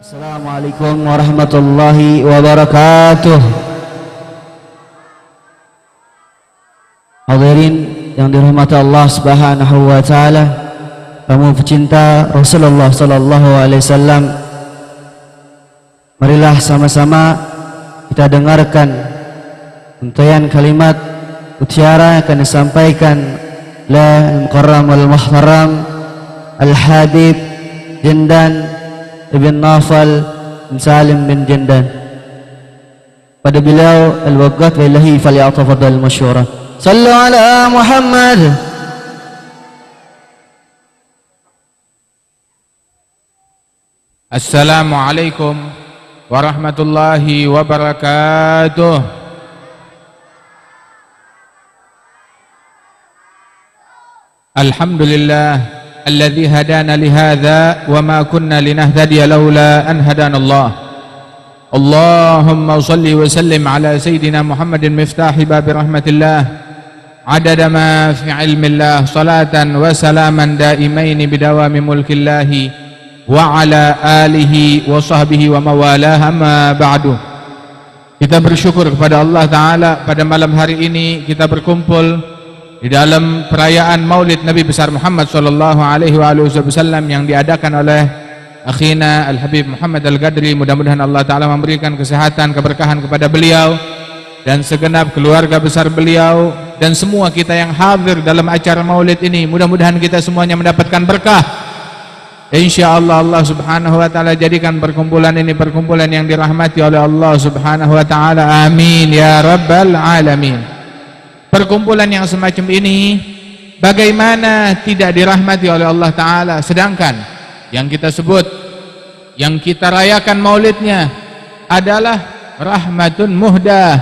Assalamualaikum warahmatullahi wabarakatuh. Hadirin yang dirahmati Allah Subhanahu wa taala, tamu pecinta Rasulullah sallallahu alaihi wasallam, marilah sama-sama kita dengarkan untayan kalimat mutiara yang akan disampaikan oleh Al-Mukarram Al-Muhtaram Al-Habib Jindan Ibn Nawfal bin Salim bin Jindan. Pada beliau al-waqt lillahi falyatafadhal masyura. Sallu ala Muhammad. Assalamualaikum warahmatullahi wabarakatuh. Alhamdulillah الذي هدانا لهذا وما كنا لنهتدي لولا أن هدانا الله. اللهم صل وسلم على سيدنا محمد مفتاح باب رحمة الله عدد ما في علم الله صلاة وسلاما دائمين بدوام ملك الله وعلى آله وصحبه وموالاه. أما بعد, kita bersyukur kepada Allah Ta'ala pada malam hari ini kita berkumpul di dalam perayaan Maulid Nabi besar Muhammad sallallahu alaihi wasallam yang diadakan oleh akhina Al-Habib Muhammad Al-Gadri. Mudah-mudahan Allah Ta'ala memberikan kesehatan, keberkahan kepada beliau dan segenap keluarga besar beliau dan semua kita yang hadir dalam acara Maulid ini. Mudah-mudahan kita semuanya mendapatkan berkah. InsyaAllah Allah Subhanahu wa Ta'ala jadikan perkumpulan ini perkumpulan yang dirahmati oleh Allah Subhanahu wa Ta'ala. Amin ya Rabbal Alamin. Perkumpulan yang semacam ini bagaimana tidak dirahmati oleh Allah Ta'ala, sedangkan yang kita sebut, yang kita rayakan maulidnya adalah rahmatun muhdah,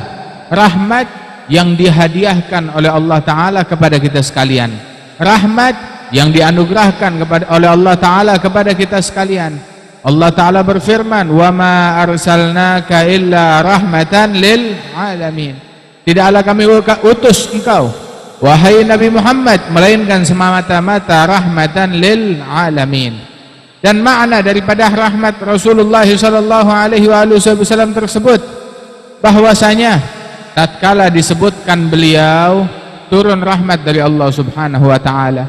rahmat yang dihadiahkan oleh Allah Ta'ala kepada kita sekalian, rahmat yang dianugerahkan oleh Allah Ta'ala kepada kita sekalian. Allah Ta'ala berfirman, wa ma arsalnaka illa rahmatan lil alamin. Tidaklah kami utus engkau wahai Nabi Muhammad melainkan semata-mata rahmatan lil alamin. Dan makna daripada rahmat Rasulullah sallallahu alaihi wasallam tersebut bahwasanya tatkala disebutkan beliau turun rahmat dari Allah Subhanahu wa taala,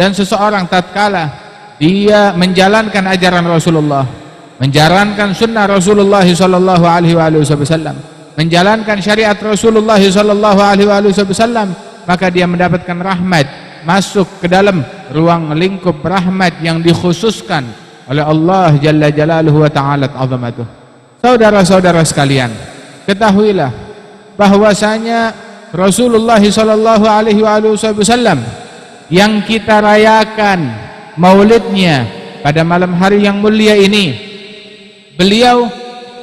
dan seseorang tatkala dia menjalankan ajaran Rasulullah, menjalankan sunnah Rasulullah sallallahu alaihi wasallam, menjalankan syariat Rasulullah sallallahu alaihi wasallam, maka dia mendapatkan rahmat, masuk ke dalam ruang lingkup rahmat yang dikhususkan oleh Allah jalla jalaluhu wa ta'ala azamatuh. Saudara-saudara sekalian, ketahuilah bahwasanya Rasulullah sallallahu alaihi wasallam yang kita rayakan maulidnya pada malam hari yang mulia ini, beliau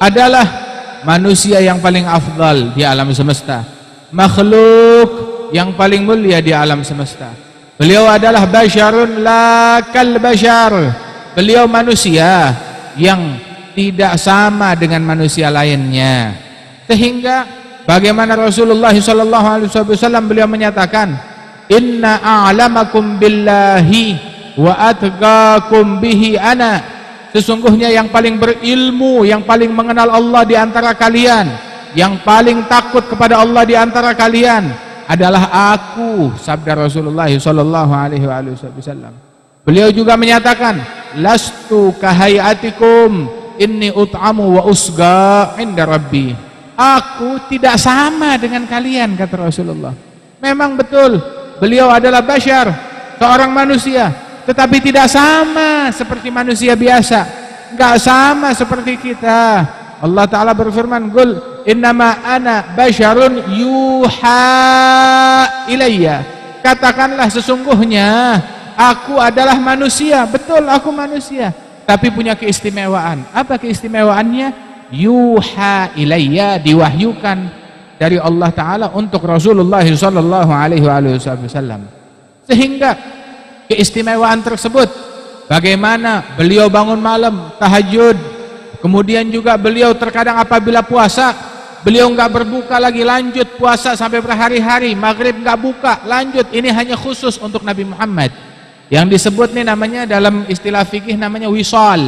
adalah manusia yang paling afdal di alam semesta, makhluk yang paling mulia di alam semesta. Beliau adalah basyarun la kal basyar. Beliau manusia yang tidak sama dengan manusia lainnya. Sehingga bagaimana Rasulullah sallallahu alaihi wasallam beliau menyatakan, inna a'lamakum billahi wa atqakum bihi ana. Sesungguhnya yang paling berilmu, yang paling mengenal Allah di antara kalian, yang paling takut kepada Allah di antara kalian adalah aku, sabda Rasulullah sallallahu alaihi wasallam. Beliau juga menyatakan, lastu kahayatikum inni ut'amu wa usga inda rabbi. Aku tidak sama dengan kalian, kata Rasulullah. Memang betul, beliau adalah basyar, seorang manusia, tetapi tidak sama seperti manusia biasa, enggak sama seperti kita. Allah Ta'ala berfirman, qul innama ana basyarun yuha ilayya. Katakanlah sesungguhnya aku adalah manusia. Betul, aku manusia, tapi punya keistimewaan. Apa keistimewaannya? Yuha ilayya, diwahyukan dari Allah Ta'ala untuk Rasulullah sallallahu alaihi wasallam. Sehingga keistimewaan tersebut, bagaimana beliau bangun malam tahajud, kemudian juga beliau terkadang apabila puasa, beliau enggak berbuka lagi, lanjut puasa sampai berhari-hari, maghrib enggak buka, lanjut. Ini hanya khusus untuk Nabi Muhammad. Yang disebut nih namanya dalam istilah fikih namanya wisal.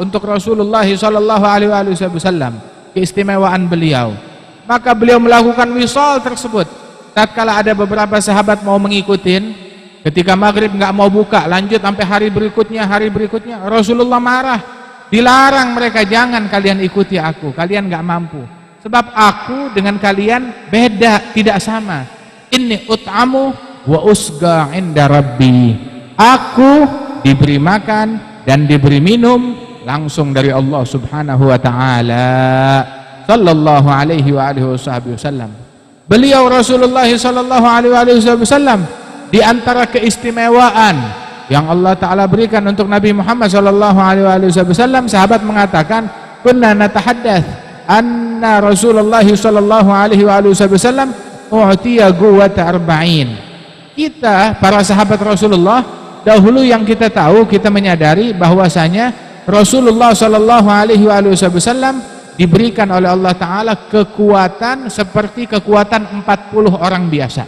untuk Rasulullah sallallahu alaihi wasallam, keistimewaan beliau. Maka beliau melakukan wisal tersebut. Tatkala ada beberapa sahabat mau mengikutin, ketika maghrib nggak mau buka, lanjut sampai hari berikutnya, Rasulullah marah, dilarang mereka, jangan kalian ikuti aku, kalian nggak mampu. Sebab aku dengan kalian beda, tidak sama. Inni ut'amu wa usga inda rabbi. Aku diberi makan dan diberi minum langsung dari Allah Subhanahu wa taala. Sallallahu alaihi wa alihi wasallam. Beliau Rasulullah sallallahu alaihi wasallam, di antara keistimewaan yang Allah taala berikan untuk Nabi Muhammad sallallahu alaihi wasallam, sahabat mengatakan, "Kunna natahaddath anna Rasulullah sallallahu alaihi wasallam u'tiya quwwata arba'in." Kita para sahabat Rasulullah dahulu yang kita tahu, kita menyadari bahwasanya Rasulullah sallallahu alaihi wasallam diberikan oleh Allah Ta'ala kekuatan seperti kekuatan 40 orang biasa.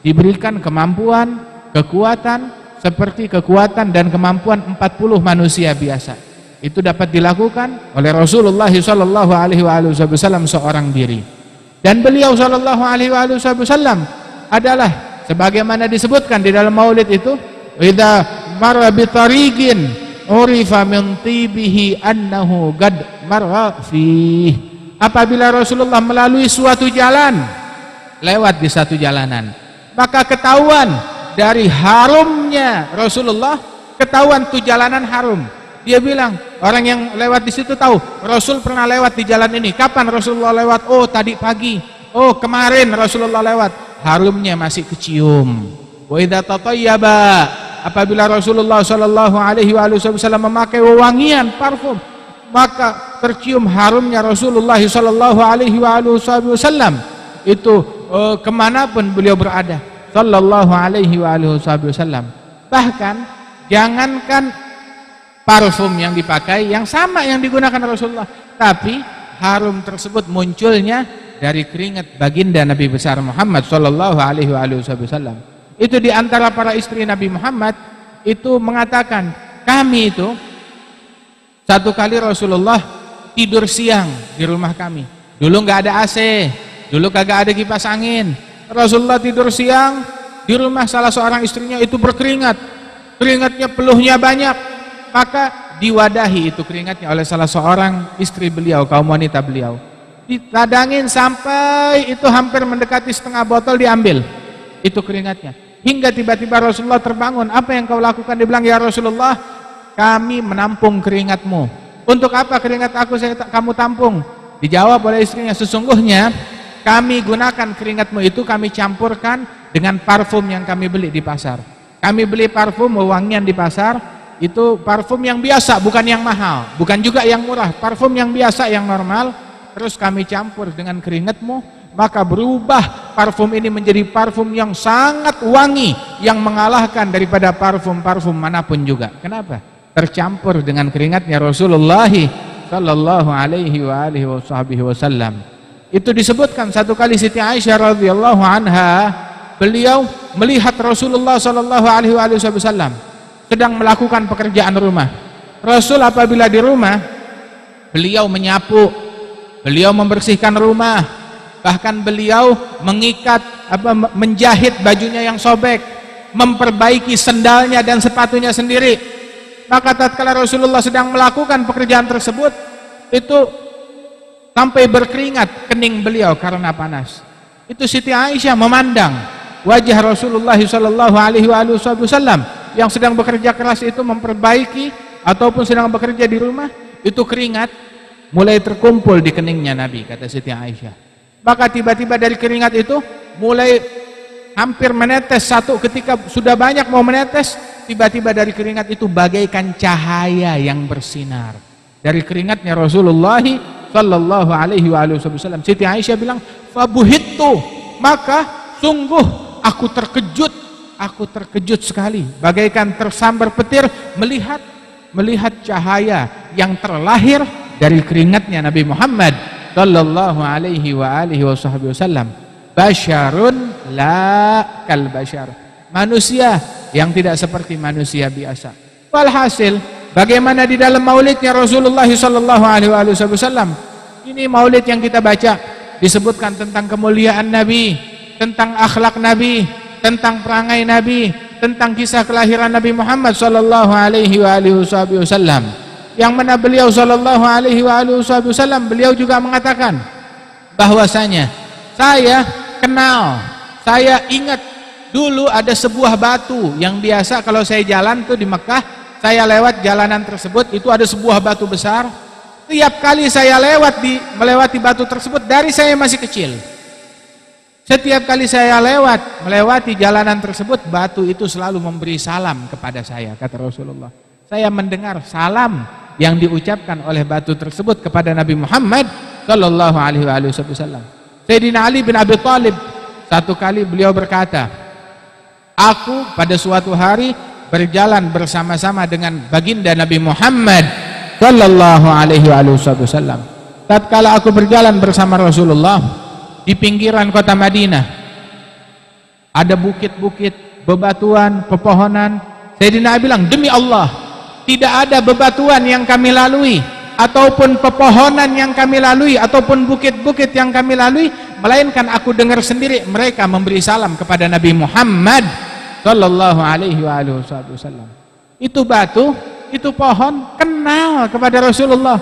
Diberikan kemampuan, kekuatan seperti kekuatan dan kemampuan 40 manusia biasa. Itu dapat dilakukan oleh Rasulullah sallallahu alaihi wasallam seorang diri. Dan beliau sallallahu alaihi wasallam adalah sebagaimana disebutkan di dalam maulid itu, idza marra bi tariqin urifa min tibihi annahu qad marra fih. Apabila Rasulullah melalui suatu jalan, lewat di satu jalanan, maka ketahuan dari harumnya Rasulullah, ketahuan tuh jalanan harum. Dia bilang, orang yang lewat di situ tahu Rasul pernah lewat di jalan ini. Kapan Rasulullah lewat? Oh, tadi pagi. Oh, kemarin Rasulullah lewat. Harumnya masih kecium. Wa idza tatayyaba, apabila Rasulullah sallallahu alaihi wasallam memakai wewangian parfum, maka tercium harumnya Rasulullah sallallahu alaihi wasallam itu kemanapun beliau berada sallallahu alaihi wasallam. Bahkan jangankan parfum yang dipakai yang sama yang digunakan Rasulullah, tapi harum tersebut munculnya dari keringat baginda Nabi besar Muhammad sallallahu alaihi wasallam. Itu di antara para istri Nabi Muhammad itu mengatakan, kami itu satu kali Rasulullah tidur siang di rumah kami. Dulu nggak ada AC, dulu kagak ada kipas angin. Rasulullah tidur siang di rumah salah seorang istrinya, itu berkeringat, keringatnya peluhnya banyak. Maka diwadahi itu keringatnya oleh salah seorang istri beliau, kaum wanita beliau. Ditadangin sampai itu hampir mendekati setengah botol, diambil itu keringatnya. Hingga tiba-tiba Rasulullah terbangun. Apa yang kau lakukan? Dia bilang, ya Rasulullah, kami menampung keringatmu. Untuk apa keringat aku kamu tampung? Dijawab oleh istrinya, sesungguhnya kami gunakan keringatmu itu, kami campurkan dengan parfum yang kami beli di pasar. Kami beli parfum wewangian di pasar, itu parfum yang biasa, bukan yang mahal, bukan juga yang murah, parfum yang biasa, yang normal. Terus kami campur dengan keringatmu, maka berubah parfum ini menjadi parfum yang sangat wangi, yang mengalahkan daripada parfum-parfum manapun juga. Kenapa? Tercampur dengan keringatnya Rasulullah sallallahu alaihi wasallam. Itu disebutkan satu kali Siti Aisyah radhiyallahu anha, beliau melihat Rasulullah sallallahu alaihi wasallam sedang melakukan pekerjaan rumah. Rasul apabila di rumah, beliau menyapu, beliau membersihkan rumah, bahkan beliau mengikat menjahit bajunya yang sobek, memperbaiki sendalnya dan sepatunya sendiri. Maka tatkala Rasulullah sedang melakukan pekerjaan tersebut, itu sampai berkeringat kening beliau karena panas. Itu Siti Aisyah memandang wajah Rasulullah sallallahu alaihi wasallam yang sedang bekerja keras itu, memperbaiki ataupun sedang bekerja di rumah, itu keringat mulai terkumpul di keningnya Nabi, kata Siti Aisyah. Maka tiba-tiba dari keringat itu mulai hampir menetes satu, ketika sudah banyak mau menetes, tiba-tiba dari keringat itu bagaikan cahaya yang bersinar dari keringatnya Rasulullah sallallahu alaihi wasallam. Siti Aisyah bilang, fabuhittu, maka sungguh aku terkejut sekali, bagaikan tersambar petir melihat cahaya yang terlahir dari keringatnya Nabi Muhammad sallallahu alaihi wasallam. Basyarun la kal basyar, manusia yang tidak seperti manusia biasa. Walhasil Bagaimana di dalam maulidnya Rasulullah sallallahu alaihi wasallam? Ini maulid yang kita baca, disebutkan tentang kemuliaan Nabi, tentang akhlak Nabi, tentang perangai Nabi, tentang kisah kelahiran Nabi Muhammad sallallahu alaihi wasallam. Yang mana beliau sallallahu alaihi wasallam, beliau juga mengatakan bahwasanya saya kenal, saya ingat dulu ada sebuah batu yang biasa kalau saya jalan tuh di Mekah, saya lewat jalanan tersebut, itu ada sebuah batu besar. Tiap kali saya melewati batu tersebut dari saya masih kecil, setiap kali saya melewati jalanan tersebut, batu itu selalu memberi salam kepada saya, kata Rasulullah. Saya mendengar salam yang diucapkan oleh batu tersebut kepada Nabi Muhammad sallallahu alaihi wasallam. Sayyidina Ali bin Abi Thalib, satu kali beliau berkata, aku pada suatu hari berjalan bersama-sama dengan baginda Nabi Muhammad sallallahu alaihi wasallam. Tatkala aku berjalan bersama Rasulullah di pinggiran kota Madinah, ada bukit-bukit, bebatuan, pepohonan. Sayyidina Ali bilang, demi Allah, tidak ada bebatuan yang kami lalui, ataupun pepohonan yang kami lalui, ataupun bukit-bukit yang kami lalui, melainkan aku dengar sendiri mereka memberi salam kepada Nabi Muhammad sallallahu alaihi wasallam. Itu batu, itu pohon kenal kepada Rasulullah.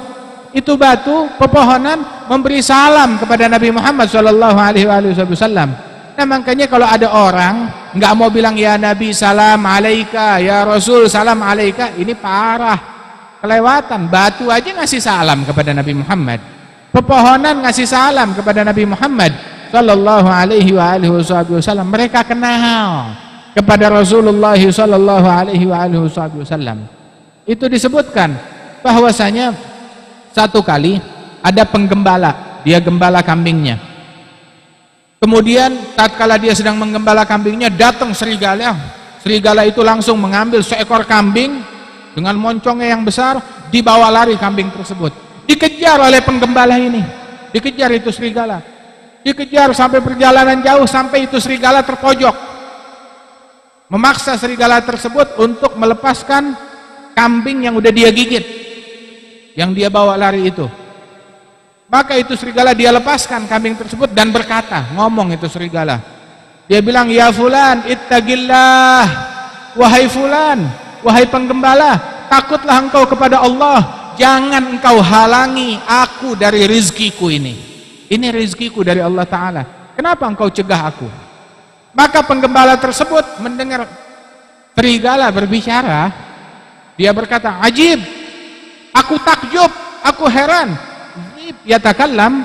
Itu batu, pepohonan memberi salam kepada Nabi Muhammad sallallahu alaihi wasallam. Nah, makanya kalau ada orang nggak mau bilang ya Nabi salam alaika, ya Rasul salam alaika, ini parah, kelewatan. Batu aja ngasih salam kepada Nabi Muhammad, pepohonan ngasih salam kepada Nabi Muhammad sallallahu alaihi wasallam. Mereka kenal kepada Rasulullah sallallahu alaihi wasallam. Itu disebutkan bahwasanya satu kali ada penggembala, dia gembala kambingnya. Kemudian tatkala dia sedang menggembala kambingnya, datang serigala. Serigala itu langsung mengambil seekor kambing dengan moncongnya yang besar, dibawa lari kambing tersebut. Dikejar oleh penggembala ini. Dikejar itu serigala. Dikejar sampai perjalanan jauh, sampai itu serigala terpojok. Memaksa serigala tersebut untuk melepaskan kambing yang udah dia gigit, yang dia bawa lari itu. Maka itu serigala dia lepaskan kambing tersebut dan berkata, ngomong itu serigala, dia bilang, ya fulan ittaqillah, wahai fulan, wahai penggembala, takutlah engkau kepada Allah, jangan engkau halangi aku dari rizkiku ini rizkiku dari Allah Ta'ala, kenapa engkau cegah aku? Maka penggembala tersebut mendengar serigala berbicara, dia berkata, ajib, aku takjub, aku heran, yatakallam,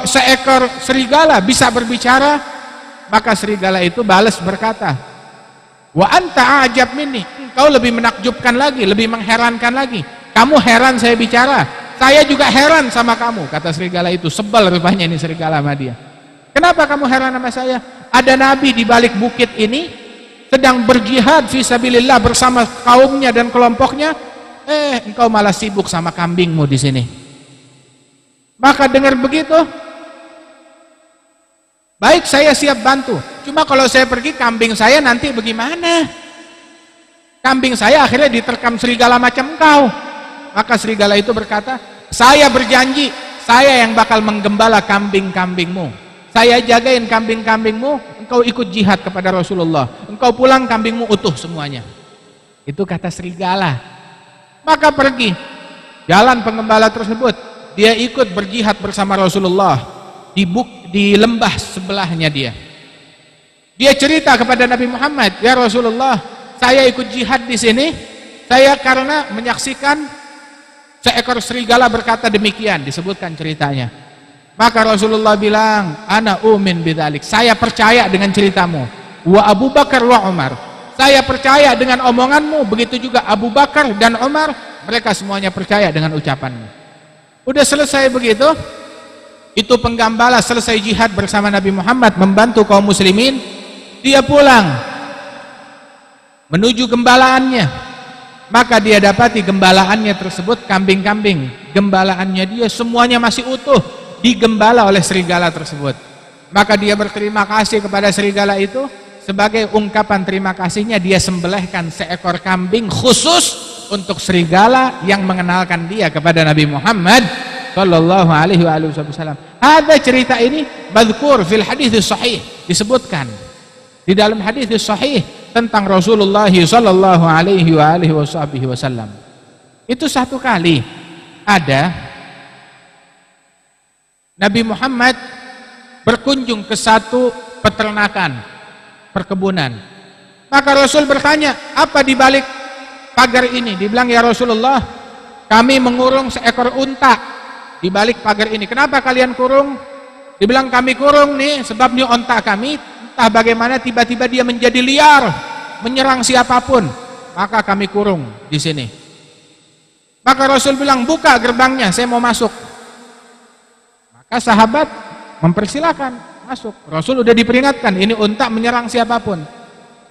seekor serigala bisa berbicara. Maka serigala itu balas berkata, wa anta ajab minni, engkau lebih menakjubkan lagi, lebih mengherankan lagi. Kamu heran saya bicara, saya juga heran sama kamu, kata serigala itu. Sebel rupanya ini serigala sama dia. Kenapa kamu heran sama saya? Ada nabi di balik bukit ini sedang berjihad fisabilillah bersama kaumnya dan kelompoknya, engkau malah sibuk sama kambingmu di sini. Maka dengar begitu, baik, saya siap bantu. Cuma kalau saya pergi, kambing saya nanti bagaimana? Kambing saya akhirnya diterkam serigala macam engkau. Maka serigala itu berkata, saya berjanji, saya yang bakal menggembala kambing-kambingmu. Saya jagain kambing-kambingmu, engkau ikut jihad kepada Rasulullah. Engkau pulang, kambingmu utuh semuanya. Itu kata serigala. Maka pergi, jalan penggembala tersebut, dia ikut berjihad bersama Rasulullah di lembah sebelahnya dia. Dia cerita kepada Nabi Muhammad, ya Rasulullah, saya ikut jihad di sini, saya karena menyaksikan seekor serigala berkata demikian, disebutkan ceritanya. Maka Rasulullah bilang, ana umin bidzalik, saya percaya dengan ceritamu. Wa Abu Bakar wa Umar, saya percaya dengan omonganmu, begitu juga Abu Bakar dan Umar, mereka semuanya percaya dengan ucapanmu. Udah selesai begitu, itu penggembala selesai jihad bersama Nabi Muhammad membantu kaum muslimin, dia pulang menuju gembalaannya. Maka dia dapati gembalaannya tersebut kambing-kambing, gembalaannya dia semuanya masih utuh, digembala oleh serigala tersebut. Maka dia berterima kasih kepada serigala itu. Sebagai ungkapan terima kasihnya, dia sembelihkan seekor kambing khusus untuk serigala yang mengenalkan dia kepada Nabi Muhammad sallallahu alaihi wasallam. Ada cerita ini mazkur fil hadits sahih, disebutkan di dalam hadis sahih tentang Rasulullah sallallahu alaihi wasallam. Itu satu kali ada Nabi Muhammad berkunjung ke satu peternakan, perkebunan. Maka Rasul bertanya, apa di balik pagar ini? Dibilang, ya Rasulullah, kami mengurung seekor unta di balik pagar ini. Kenapa kalian kurung? Dibilang, kami kurung nih sebab nih unta kami entah bagaimana tiba-tiba dia menjadi liar, menyerang siapapun. Maka kami kurung di sini. Maka Rasul bilang, buka gerbangnya, saya mau masuk. Maka sahabat mempersilahkan masuk. Rasul udah diperingatkan, ini unta menyerang siapapun.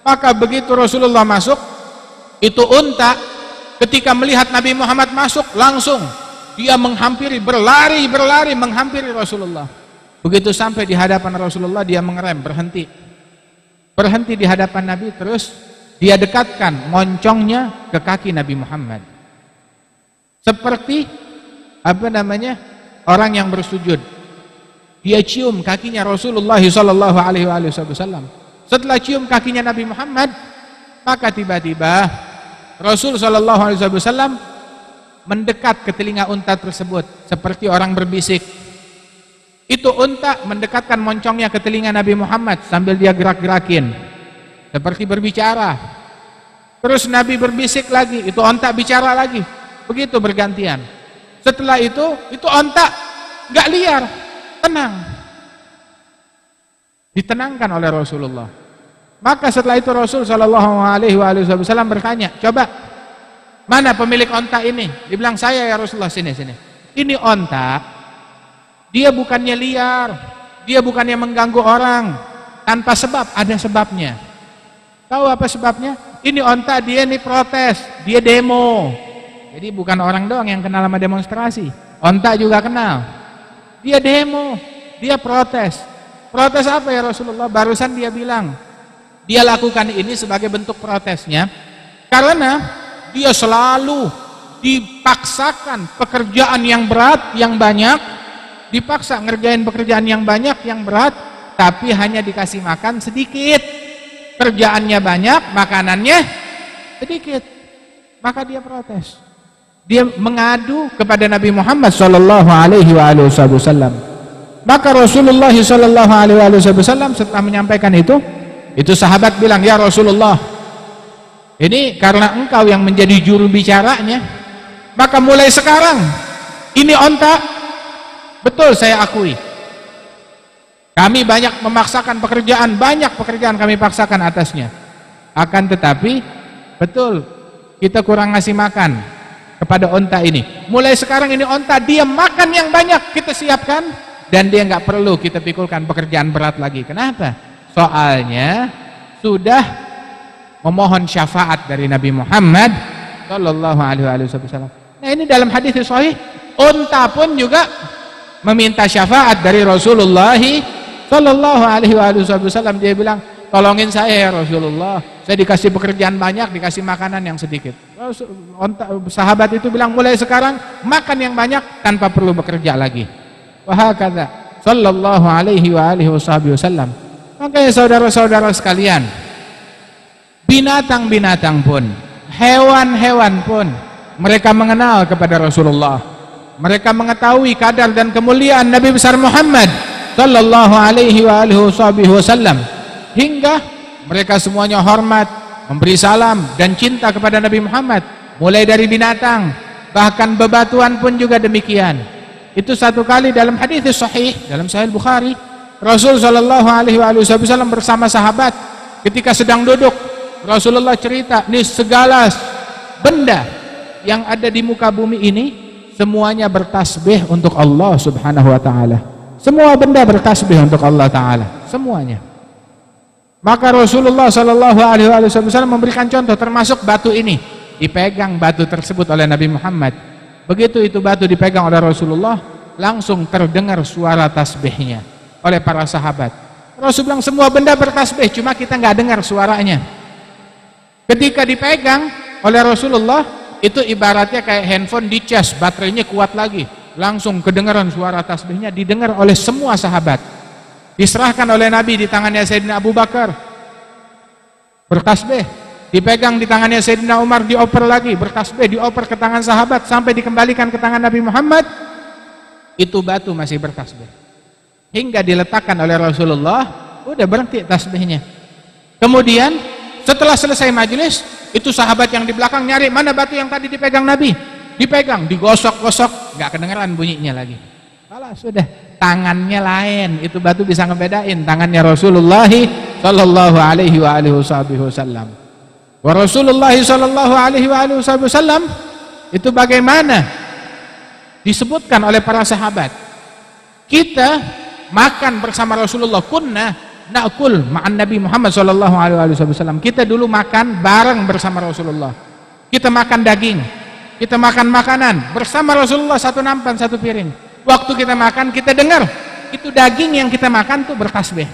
Maka begitu Rasulullah masuk, itu unta ketika melihat Nabi Muhammad masuk, langsung dia menghampiri, berlari menghampiri Rasulullah. Begitu sampai di hadapan Rasulullah, dia mengerem, berhenti di hadapan Nabi, terus dia dekatkan moncongnya ke kaki Nabi Muhammad, seperti orang yang bersujud. Dia cium kakinya Rasulullah sallallahu alaihi wasallam. Setelah cium kakinya Nabi Muhammad, maka tiba-tiba Rasul sallallahu alaihi wasallam mendekat ke telinga unta tersebut seperti orang berbisik. Itu unta mendekatkan moncongnya ke telinga Nabi Muhammad sambil dia gerak-gerakin seperti berbicara. Terus Nabi berbisik lagi, itu unta bicara lagi. Begitu bergantian. Setelah itu unta enggak liar, tenang, ditenangkan oleh Rasulullah. Maka setelah itu Rasul sallallahu alaihi wasallam bertanya, coba mana pemilik onta ini? Dibilang, saya ya Rasulullah. Sini. Ini onta, dia bukannya liar, dia bukannya mengganggu orang tanpa sebab, ada sebabnya. Tahu apa sebabnya? Ini onta, dia nih protes, dia demo. Jadi bukan orang doang yang kenal sama demonstrasi, onta juga kenal. Dia demo, dia protes. Protes apa ya Rasulullah? Barusan dia bilang, dia lakukan ini sebagai bentuk protesnya karena dia selalu dipaksakan pekerjaan yang berat, yang banyak, dipaksa ngerjain pekerjaan yang banyak, yang berat, tapi hanya dikasih makan sedikit. Kerjaannya banyak, makanannya sedikit. Maka dia protes. Dia mengadu kepada Nabi Muhammad sallallahu alaihi wasallam. Maka Rasulullah sallallahu alaihi wasallam setelah menyampaikan itu sahabat bilang, ya Rasulullah, ini karena engkau yang menjadi juru bicaranya, maka mulai sekarang ini onta, betul saya akui, kami banyak memaksakan pekerjaan, banyak pekerjaan kami paksakan atasnya. Akan tetapi betul kita kurang ngasih makan kepada onta ini. Mulai sekarang ini onta, dia makan yang banyak kita siapkan, dan dia nggak perlu kita pikulkan pekerjaan berat lagi. Kenapa? Soalnya sudah memohon syafaat dari Nabi Muhammad sallallahu alaihi wasallam. Nah, ini dalam hadis sahih, unta pun juga meminta syafaat dari Rasulullah sallallahu alaihi wasallam. Dia bilang, tolongin saya ya Rasulullah, saya dikasih pekerjaan banyak, dikasih makanan yang sedikit. Sahabat itu bilang, mulai sekarang makan yang banyak tanpa perlu bekerja lagi. Wahakadha sallallahu alaihi wasallam. Makanya saudara-saudara sekalian, binatang-binatang pun, hewan-hewan pun, mereka mengenal kepada Rasulullah. Mereka mengetahui kadar dan kemuliaan Nabi besar Muhammad sallallahu alaihi wasallam, hingga mereka semuanya hormat, memberi salam dan cinta kepada Nabi Muhammad. Mulai dari binatang, bahkan bebatuan pun juga demikian. Itu satu kali dalam hadis sahih dalam Sahih Bukhari, Rasul sallallahu alaihi wasallam bersama sahabat ketika sedang duduk, Rasulullah cerita, nih segala benda yang ada di muka bumi ini semuanya bertasbih untuk Allah Subhanahu wa taala. Semua benda bertasbih untuk Allah taala, semuanya. Maka Rasulullah sallallahu alaihi wasallam memberikan contoh, termasuk batu ini. Dipegang batu tersebut oleh Nabi Muhammad. Begitu itu batu dipegang oleh Rasulullah, langsung terdengar suara tasbihnya oleh para sahabat. Rasul bilang, semua benda bertasbih, cuma kita nggak dengar suaranya. Ketika dipegang oleh Rasulullah, itu ibaratnya kayak handphone dicas, baterainya kuat lagi, langsung kedengaran suara tasbihnya, didengar oleh semua sahabat. Diserahkan oleh Nabi di tangannya Sayyidina Abu Bakar, bertasbih. Dipegang di tangannya Sayyidina Umar, dioper lagi, bertasbih, dioper ke tangan sahabat, sampai dikembalikan ke tangan Nabi Muhammad. Itu batu masih bertasbih, hingga diletakkan oleh Rasulullah, udah berhenti tasbihnya. Kemudian setelah selesai majelis, itu sahabat yang di belakang nyari mana batu yang tadi dipegang Nabi. Dipegang, digosok-gosok, nggak kedengeran bunyinya lagi. Kalau sudah tangannya lain, itu batu bisa ngebedain tangannya Rasulullah sallallahu alaihi wasallam. Wa Rasulullah sallallahu alaihi wasallam itu bagaimana disebutkan oleh para sahabat. Kita makan bersama Rasulullah, kunna na'kul ma'an Nabi Muhammad sallallahu alaihi wasallam. Kita dulu makan bareng bersama Rasulullah. Kita makan daging, kita makan makanan bersama Rasulullah, satu nampan, satu piring. Waktu kita makan, kita dengar itu daging yang kita makan tuh bertasbih.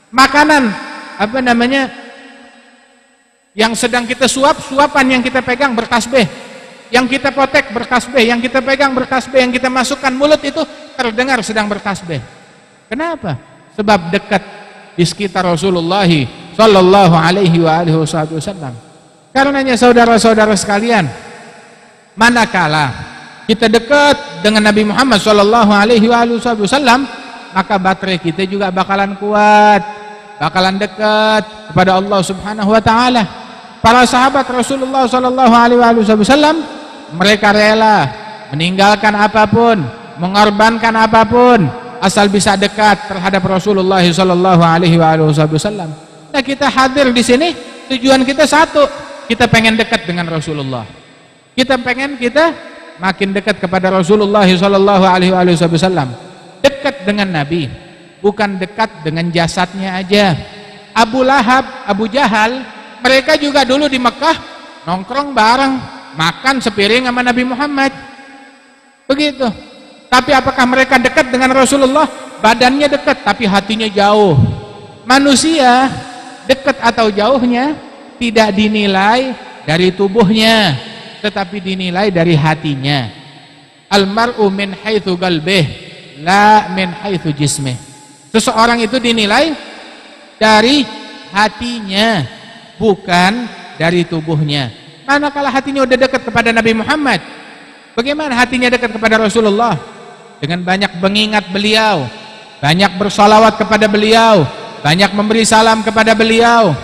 Makanan yang sedang kita suapan yang kita pegang bertasbih, yang kita potek bertasbih, yang kita pegang bertasbih, yang kita masukkan mulut itu terdengar sedang bertasbih. Kenapa? Sebab dekat di sekitar Rasulullah sallallahu alaihi wasallam. Karenanya saudara-saudara sekalian, manakala kita dekat dengan Nabi Muhammad sallallahu alaihi wasallam, maka baterai kita juga bakalan kuat, bakalan dekat kepada Allah Subhanahu wa taala. Para sahabat Rasulullah sallallahu alaihi wasallam, mereka rela meninggalkan apapun, mengorbankan apapun, asal bisa dekat terhadap Rasulullah sallallahu alaihi wasallam. Nah, kita hadir di sini tujuan kita satu, kita pengen dekat dengan Rasulullah. Kita makin dekat kepada Rasulullah sallallahu alaihi wasallam. Dekat dengan Nabi, bukan dekat dengan jasadnya aja. Abu Lahab, Abu Jahal, mereka juga dulu di Mekah nongkrong bareng, makan sepiring sama Nabi Muhammad. Begitu. Tapi apakah mereka dekat dengan Rasulullah? Badannya dekat, tapi hatinya jauh. Manusia dekat atau jauhnya tidak dinilai dari tubuhnya, tetapi dinilai dari hatinya. Al-mar'u min haitsu qalbih, la min haitsu jismih. Seseorang itu dinilai dari hatinya, bukan dari tubuhnya. Manakala hatinya udah dekat kepada Nabi Muhammad, bagaimana hatinya dekat kepada Rasulullah? Dengan banyak mengingat beliau, banyak bersalawat kepada beliau, banyak memberi salam kepada beliau.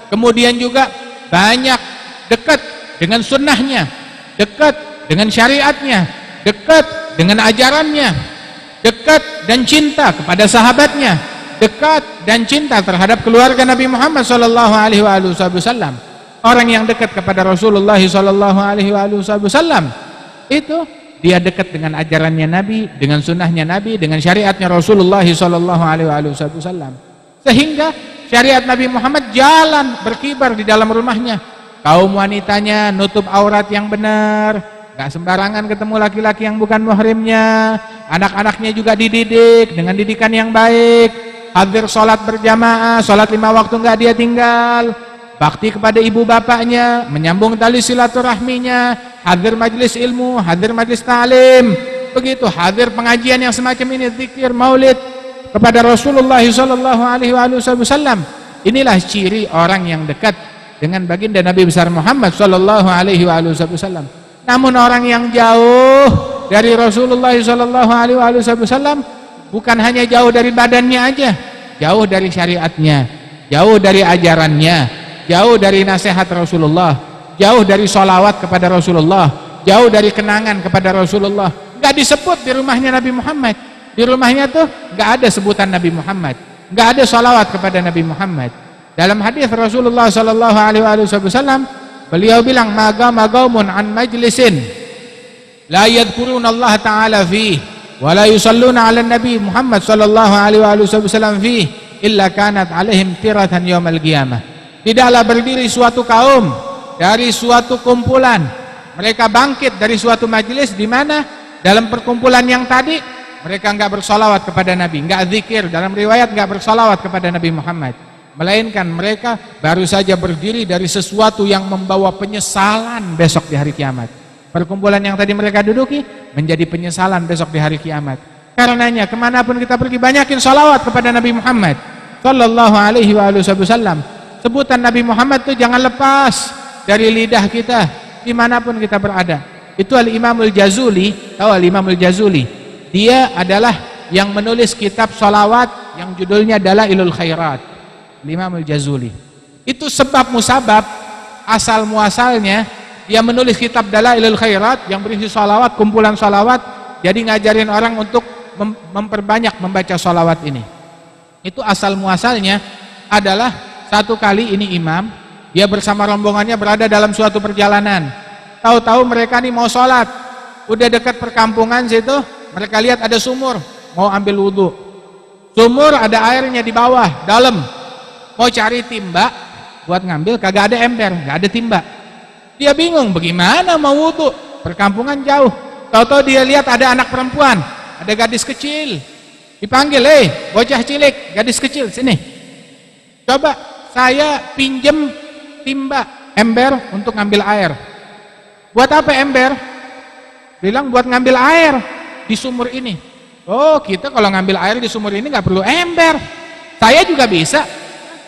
Kemudian juga banyak dekat dengan sunnahnya, dekat dengan syariatnya, dekat dengan ajarannya, dekat dan cinta kepada sahabatnya, dekat dan cinta terhadap keluarga Nabi Muhammad sallallahu alaihi wasallam. Orang yang dekat kepada Rasulullah sallallahu alaihi wasallam itu dia dekat dengan ajarannya Nabi, dengan sunnahnya Nabi, dengan syariatnya Rasulullah sallallahu alaihi wasallam. Sehingga syariat Nabi Muhammad jalan berkibar di dalam rumahnya. Kaum wanitanya nutup aurat yang benar, gak sembarangan ketemu laki-laki yang bukan muhrimnya. Anak-anaknya juga dididik dengan didikan yang baik. Hadir sholat berjamaah, sholat 5 waktu gak dia tinggal. Bakti kepada ibu bapaknya, menyambung tali silaturahminya, hadir majelis ilmu, hadir majelis ta'lim. Begitu, hadir pengajian yang semacam ini, zikir, maulid kepada Rasulullah sallallahu alaihi wasallam. Inilah ciri orang yang dekat dengan baginda Nabi besar Muhammad sallallahu alaihi wasallam. Namun orang yang jauh dari Rasulullah sallallahu alaihi wasallam bukan hanya jauh dari badannya aja, jauh dari syariatnya, jauh dari ajarannya, jauh dari nasihat Rasulullah, jauh dari sholawat kepada Rasulullah, jauh dari kenangan kepada Rasulullah. Gak disebut di rumahnya Nabi Muhammad. Di rumahnya tuh gak ada sebutan Nabi Muhammad, gak ada sholawat kepada Nabi Muhammad. Dalam hadis Rasulullah sallallahu alaihi wasallam, beliau bilang, magaumun an majlisin la yadhkuruna Allah taala fihi wa la yusalluna ala Nabi Muhammad sallallahu alaihi wasallam fihi illa kanat alaihim tiratan yaumil qiyamah. Tidaklah berdiri suatu kaum dari suatu kumpulan, mereka bangkit dari suatu majelis di mana dalam perkumpulan yang tadi mereka enggak bersolawat kepada Nabi, enggak zikir, dalam riwayat enggak bersolawat kepada Nabi Muhammad. melainkan mereka baru saja berdiri dari sesuatu yang membawa penyesalan besok di hari kiamat. Perkumpulan yang tadi mereka duduki menjadi penyesalan besok di hari kiamat. Karenanya kemanapun kita pergi, banyakin salawat kepada Nabi Muhammad sallallahu alaihi wasallam. Sebutan Nabi Muhammad itu jangan lepas dari lidah kita dimanapun kita berada. Itu Al-Imamul Jazuli. Tahu Al-Imamul Jazuli? Dia adalah yang menulis kitab salawat yang judulnya Dalailul Khairat. Al-Imamul Jazuli. Itu sebab musabab, asal muasalnya dia menulis kitab Dalailul Khairat yang berisi salawat, kumpulan salawat. Jadi ngajarin orang untuk memperbanyak membaca salawat ini. Itu asal muasalnya adalah satu kali ini imam, dia bersama rombongannya berada dalam suatu perjalanan. Tahu-tahu mereka nih mau sholat, udah dekat perkampungan situ, mereka lihat ada sumur, mau ambil wudhu. Sumur ada airnya di bawah, dalam. Mau cari timba buat ngambil, kagak ada ember, nggak ada timba. Dia bingung bagaimana mau wudhu, perkampungan jauh. Tahu-tahu dia lihat ada anak perempuan, ada gadis kecil, dipanggil, bocah cilik, gadis kecil, sini. Coba saya pinjem timba, ember untuk ngambil air. Buat apa ember? Bilang buat ngambil air di sumur ini. Oh, kita kalau ngambil air di sumur ini nggak perlu ember. Saya juga bisa.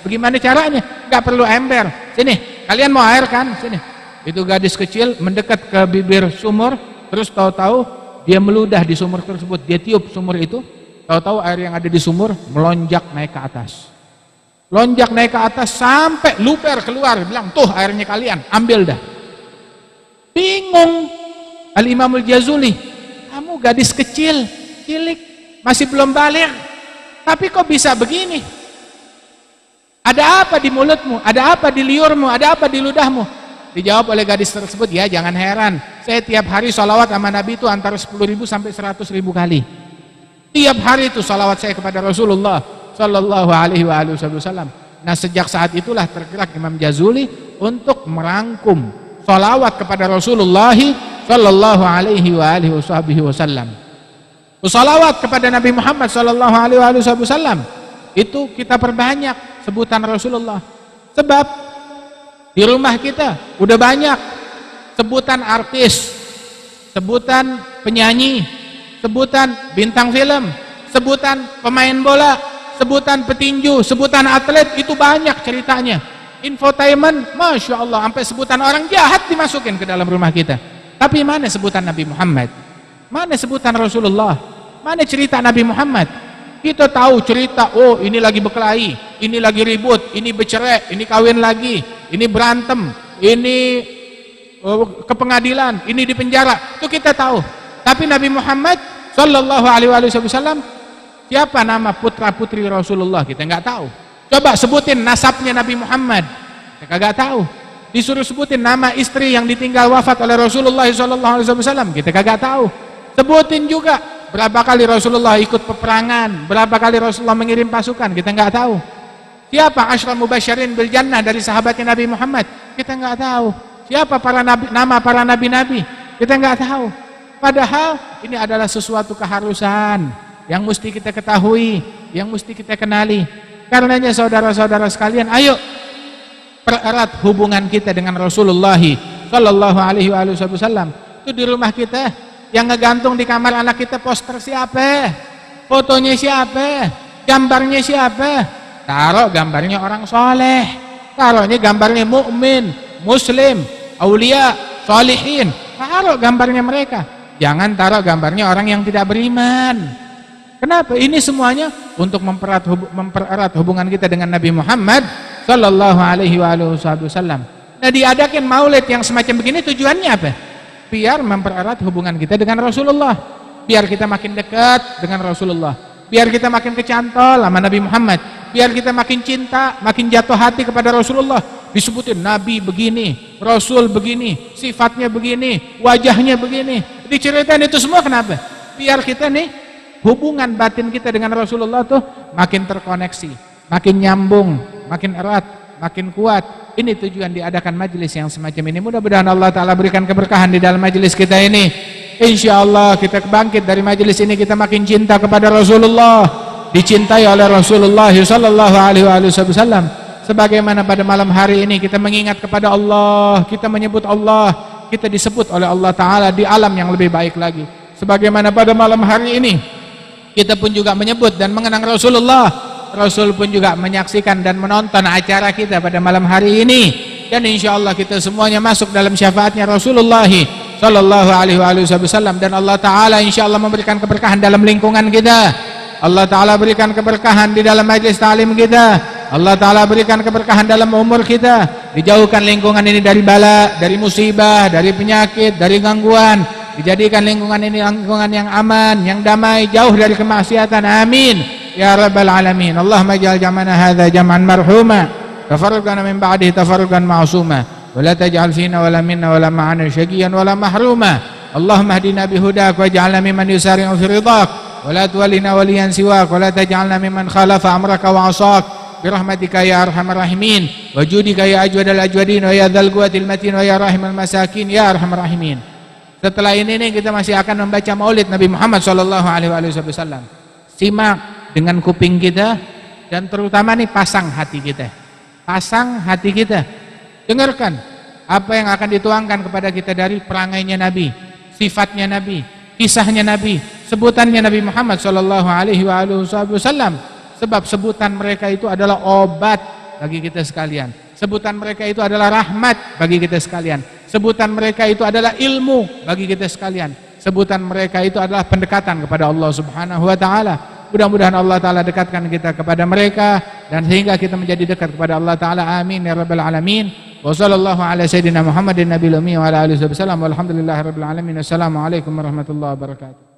Bagaimana caranya? Nggak perlu ember. Sini, kalian mau air kan? Sini. Itu gadis kecil mendekat ke bibir sumur, terus tahu-tahu dia meludah di sumur tersebut. Dia tiup sumur itu, tahu-tahu air yang ada di sumur melonjak naik ke atas. Lonjak naik ke atas sampai luber keluar. Bilang, tuh airnya kalian, ambil dah. Bingung Al-Imamul Jazuli, kamu gadis kecil, cilik, masih belum balik, tapi kok bisa begini? Ada apa di mulutmu? Ada apa di liurmu? Ada apa di ludahmu? Dijawab oleh gadis tersebut, ya jangan heran, saya tiap hari sholawat sama Nabi itu antara 10.000 sampai 100.000 kali. Tiap hari itu sholawat saya kepada Rasulullah sallallahu alaihi wasallam. Nah, sejak saat itulah tergerak Imam Jazuli untuk merangkum sholawat kepada Rasulullah sallallahu alaihi wasallam. Sholawat kepada Nabi Muhammad sallallahu alaihi wasallam itu kita perbanyak sebutan Rasulullah. Sebab di rumah kita udah banyak sebutan artis, sebutan penyanyi, sebutan bintang film, sebutan pemain bola, sebutan petinju, sebutan atlet, itu banyak ceritanya. Infotainment, Masya Allah, sampai sebutan orang jahat dimasukin ke dalam rumah kita. Tapi mana sebutan Nabi Muhammad? Mana sebutan Rasulullah? Mana cerita Nabi Muhammad? Kita tahu cerita, oh ini lagi berkelahi, ini lagi ribut, ini bercerai, ini kawin lagi, ini berantem, ini ke pengadilan, ini di penjara. Itu kita tahu. Tapi Nabi Muhammad sallallahu alaihi wasallam, siapa nama putra-putri Rasulullah? Kita nggak tahu. Coba sebutin nasabnya Nabi Muhammad, kita kagak tahu. Disuruh sebutin nama istri yang ditinggal wafat oleh Rasulullah SAW, kita kagak tahu. Sebutin juga berapa kali Rasulullah ikut peperangan, berapa kali Rasulullah mengirim pasukan, kita nggak tahu. Siapa Asyral Mubasyirin bil Jannah dari sahabatnya Nabi Muhammad, kita nggak tahu. Siapa para nabi, nama para nabi-nabi, kita nggak tahu. Padahal ini adalah sesuatu keharusan yang mesti kita ketahui, yang mesti kita kenali. Karenanya saudara-saudara sekalian, ayo pererat hubungan kita dengan Rasulullah sallallahu alaihi wasallam. Itu di rumah kita yang ngegantung di kamar anak kita poster siapa? Fotonya siapa? Gambarnya siapa? Taruh gambarnya orang soleh, taruhnya gambarnya mukmin, muslim, aulia, salihin. Taruh gambarnya mereka. Jangan taruh gambarnya orang yang tidak beriman. Kenapa? Ini semuanya untuk mempererat hubungan kita dengan Nabi Muhammad sallallahu alaihi wasallam. Nah, diadakan maulid yang semacam begini tujuannya apa? Biar mempererat hubungan kita dengan Rasulullah, biar kita makin dekat dengan Rasulullah, biar kita makin kecantol sama Nabi Muhammad, biar kita makin cinta, makin jatuh hati kepada Rasulullah. Disebutin Nabi begini, Rasul begini, sifatnya begini, wajahnya begini, diceritain itu semua. Kenapa? Biar kita nih hubungan batin kita dengan Rasulullah tuh makin terkoneksi, makin nyambung, makin erat, makin kuat. Ini tujuan diadakan majelis yang semacam ini. Mudah-mudahan Allah Ta'ala berikan keberkahan di dalam majelis kita ini. Insya Allah kita bangkit dari majelis ini, kita makin cinta kepada Rasulullah, dicintai oleh Rasulullah sallallahu alaihi wasallam. Sebagaimana pada malam hari ini kita mengingat kepada Allah, kita menyebut Allah, kita disebut oleh Allah Ta'ala di alam yang lebih baik lagi. Sebagaimana pada malam hari ini kita pun juga menyebut dan mengenang Rasulullah, Rasul pun juga menyaksikan dan menonton acara kita pada malam hari ini. Dan insya Allah kita semuanya masuk dalam syafaatnya Rasulullah sallallahu alaihi wasallam. Dan Allah Ta'ala insya Allah memberikan keberkahan dalam lingkungan kita. Allah Ta'ala berikan keberkahan di dalam majlis ta'lim kita. Allah Ta'ala berikan keberkahan dalam umur kita. Dijauhkan lingkungan ini dari bala, dari musibah, dari penyakit, dari gangguan. Dijadikan lingkungan ini lingkungan yang aman, yang damai, jauh dari kemaksiatan. Amin ya rabbal alamin. Allahumma ij'al jam'ana hadza jam'an marhuma, tafarraqana min ba'dihi tafarruqan ma'suma, wa la taj'al fina wa la minna wa la ma'ana syaqiyan wa la mahruma. Allahumma hdina bihudak waj'alna mimman yusari'u fi ridaq, wa la tuwallina waliyan siwak, wa la taj'alna mimman khalafa amraka wa 'asak. Birahmatika ya arhamar rahimin, wajudika ya ajwadal ajwadin, wa ya dzal quwwatil matin, wa ya rahimal masakin ya arhamar rahimin. Setelah ini kita masih akan membaca maulid Nabi Muhammad sallallahu alaihi wasallam. Simak dengan kuping kita dan terutama pasang hati kita. Pasang hati kita. Dengarkan apa yang akan dituangkan kepada kita dari perangainya Nabi, sifatnya Nabi, kisahnya Nabi, sebutannya Nabi Muhammad sallallahu alaihi wasallam. Sebab sebutan mereka itu adalah obat bagi kita sekalian. Sebutan mereka itu adalah rahmat bagi kita sekalian. Sebutan mereka itu adalah ilmu bagi kita sekalian. Sebutan mereka itu adalah pendekatan kepada Allah Subhanahu wa taala. Mudah-mudahan Allah Ta'ala dekatkan kita kepada mereka dan sehingga kita menjadi dekat kepada Allah Ta'ala. Amin ya rabbal alamin. Wa sallallahu ala sayyidina Muhammadin nabiyil ummi wa ala alihi wasallam. Walhamdulillahirabbil alamin. Assalamualaikum warahmatullahi wabarakatuh.